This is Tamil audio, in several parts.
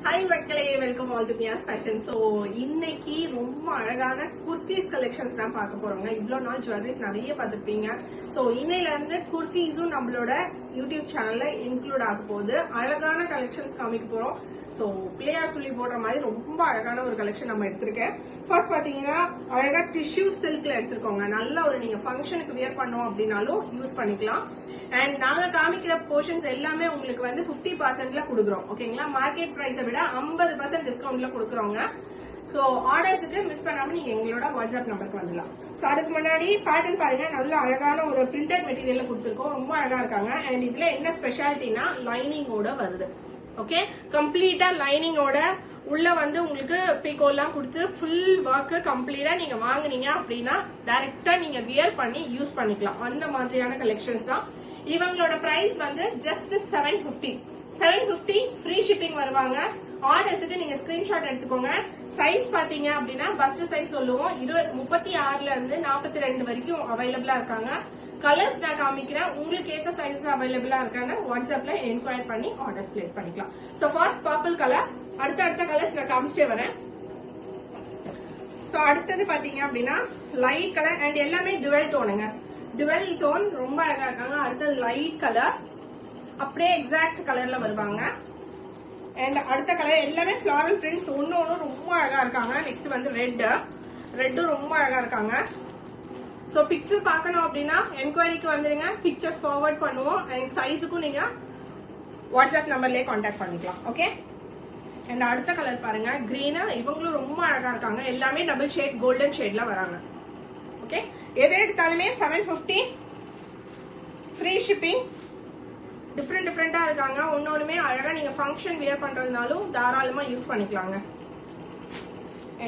ஹாய் மக்களே, welcome all to Mia's fashion. So இன்னைக்கு ரொம்ப அழகான குர்த்திஸ் கலெக்ஷன்ஸ் தான் பார்க்க போறோங்க. இவ்வளோ நாள் ஜுவல்லரிஸ் நிறைய பார்த்துருப்பீங்க. ஸோ இன்னையில இருந்து குர்த்திஸும் நம்மளோட யூடியூப் சேனல்ல இன்க்ளூட் ஆக போகுது. அழகான கலெக்ஷன்ஸ் காமிக்க போறோம். ஸோ பிள்ளையார் சொல்லி போடுற மாதிரி ரொம்ப அழகான ஒரு கலெக்ஷன் நம்ம எடுத்திருக்கேன். ஃபர்ஸ்ட் பாத்தீங்கன்னா அழகா டிஷ்யூ சில்க்ல எடுத்திருக்கோங்க. நல்ல ஒரு நீங்க ஃபங்க்ஷனுக்கு வியர் பண்ணோம் அப்படின்னாலும் யூஸ் பண்ணிக்கலாம். அண்ட் நாங்க காமிக்கிற போர்ஷன்ஸ் எல்லாமே உங்களுக்கு வந்து 50%ல கொடுக்குறோம். ஓகேங்களா? மார்க்கெட் பிரைஸை விட 50% டிஸ்கவுண்ட்ல கொடுக்குறோங்க. சோ ஆர்டர்ஸுக்கு மிஸ் பண்ணாம நீங்க எங்களோட வாட்ஸ்அப் நம்பருக்கு வந்துடலாம். சோ அதுக்கு முன்னாடி பேட்டர்ன் பாருங்க, நல்ல அழகான ஒரு பிரிண்டட் மெட்டீரியல்ல கொடுத்துருக்கோம். ரொம்ப அழகா இருக்காங்க. அண்ட் இதுல என்ன ஸ்பெஷாலிட்டினா லைனிங்கோட வருது. ஓகே, கம்ப்ளீட்டா லைனிங்கோட உள்ள வந்து உங்களுக்கு பிகோலாம் கொடுத்து ஃபுல் ஒர்க் கம்ப்ளீட்டா நீங்க வாங்குனீங்க அப்படின்னா டைரக்டா நீங்க வியர் பண்ணி யூஸ் பண்ணிக்கலாம். அந்த மாதிரியான கலெக்ஷன்ஸ் தான். இவங்களோட பிரைஸ் வந்து ஜஸ்ட் 750 ஃப்ரீ ஷிப்பிங் வருவாங்க. ஆர்டர்ஸுக்கு நீங்க ஸ்கிரீன்ஷாட் எடுத்துக்கோங்க. சைஸ் பாத்தீங்க அப்படின்னா பஸ்ட் சைஸ் சொல்லுவோம். 36ல இருந்து 42 வரைக்கும் அவைலபிளா இருக்காங்க. கலர்ஸ் நான் காமிக்கிறேன். உங்களுக்கு ஏத்த சைஸ் அவைலபிளா இருக்கான்னு வாட்ஸ்அப்ல என்கொயர் பண்ணி ஆர்டர்ஸ் பிளேஸ் பண்ணிக்கலாம். சோ ஃபர்ஸ்ட் பர்பிள் கலர், அடுத்த கலர்ஸ் நான் காமிச்சிட்டே வரேன். சோ அடுத்தது பாத்தீங்க அப்படின்னா லைட் கலர் அண்ட் எல்லாமே டுவெல் டோனுங்க. டுவெல் டோன் ரொம்ப அழகா இருக்காங்க. அடுத்தது லைட் கலர், அப்படியே எக்ஸாக்ட் கலர்ல வருவாங்க. அண்ட் அடுத்த கலர் எல்லாமே ஃபிளாரல் பிரிண்ட்ஸ், ஒன்னு ரொம்ப அழகா இருக்காங்க. நெக்ஸ்ட் வந்து ரெட்டும் ரொம்ப அழகா இருக்காங்க. சோ பிக்சர் பார்க்கணும் அப்படின்னா என்கொயரிக்கு வந்துருங்க. பிக்சர்ஸ் ஃபார்வர்ட் பண்ணுவோம். அண்ட் சைஸுக்கும் நீங்க வாட்ஸ்அப் நம்பர்லயே கான்டாக்ட் பண்ணிக்கலாம். ஓகே. அண்ட் அடுத்த கலர் பாருங்க, கிரீனா. இவங்களும் ரொம்ப அழகா இருக்காங்க. எல்லாமே டபுள் ஷேட் கோல்டன் ஷேட்ல வராங்க. ஓகே, எதை எடுத்தாலுமே 750 ஃப்ரீ ஷிப்பிங். டிஃப்ரெண்டா இருக்காங்க. ஒன்னொன்னுமே அழகா நீங்க ஃபங்க்ஷன் வியர் பண்றதுனாலும் தாராளமா யூஸ் பண்ணிக்கலாங்க.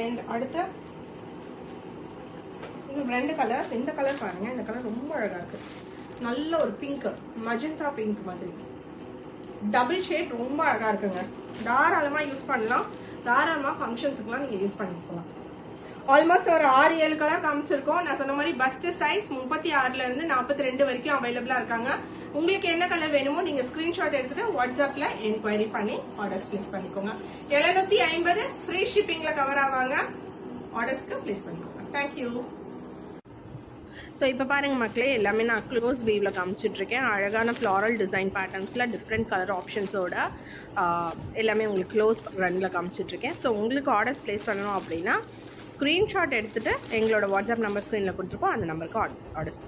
அண்ட் அடுத்த ரெண்டு கலர்ஸ். இந்த கலர் பாருங்க, இந்த கலர் ரொம்ப அழகா இருக்கு. நல்ல ஒரு பிங்க், மஜந்தா பிங்க் மாதிரி டபுள் ஷேட் ரொம்ப அழகா இருக்குங்க. தாராளமா யூஸ் பண்ணலாம். தாராளமா ஃபங்க்ஷன்ஸுக்குலாம் நீங்க யூஸ் பண்ணிக்கலாம். ஆல்மோஸ்ட் ஒரு 6-7 கலர் காமிச்சிருக்கோம். நான் சொன்ன மாதிரி பஸ்ட் சைஸ் 36ல இருந்து 42 வரைக்கும் அவைலபிளா இருக்காங்க. உங்களுக்கு என்ன கலர் வேணுமோ நீங்க ஸ்கிரீன்ஷாட் எடுத்துட்டு வாட்ஸ்அப்ல என்கொயரி பண்ணி ஆர்டர்ஸ் பிளேஸ் பண்ணிக்கோங்க. 750 ஃப்ரீ ஷிப்பிங்ல கவர் ஆவாங்க. ஆர்டர்ஸ்க்கு பிளேஸ் பண்ணிக்கோங்க. தேங்க்யூ. ஸோ இப்போ பாருங்க மக்களே, எல்லாமே நான் க்ளோஸ் வீவ்ல காமிச்சிட்டு இருக்கேன். அழகான ஃப்ளாரல் டிசைன் பேட்டர்ன்ஸ்ல டிஃப்ரெண்ட் கலர் ஆப்ஷன்ஸோட எல்லாமே உங்களுக்கு க்ளோஸ் ரன்ல காமிச்சிட்டு இருக்கேன். ஸோ உங்களுக்கு ஆர்டர்ஸ் பிளேஸ் பண்ணணும் அப்படின்னா ஸ்க்ரீன்ஷாட் எடுத்துட்டு எங்களோட வாட்ஸ்அப் நம்பர் ஸ்க்ரீனில் கொடுத்துருக்கோம். அந்த நம்பருக்கு ஆர்டர்ஸ்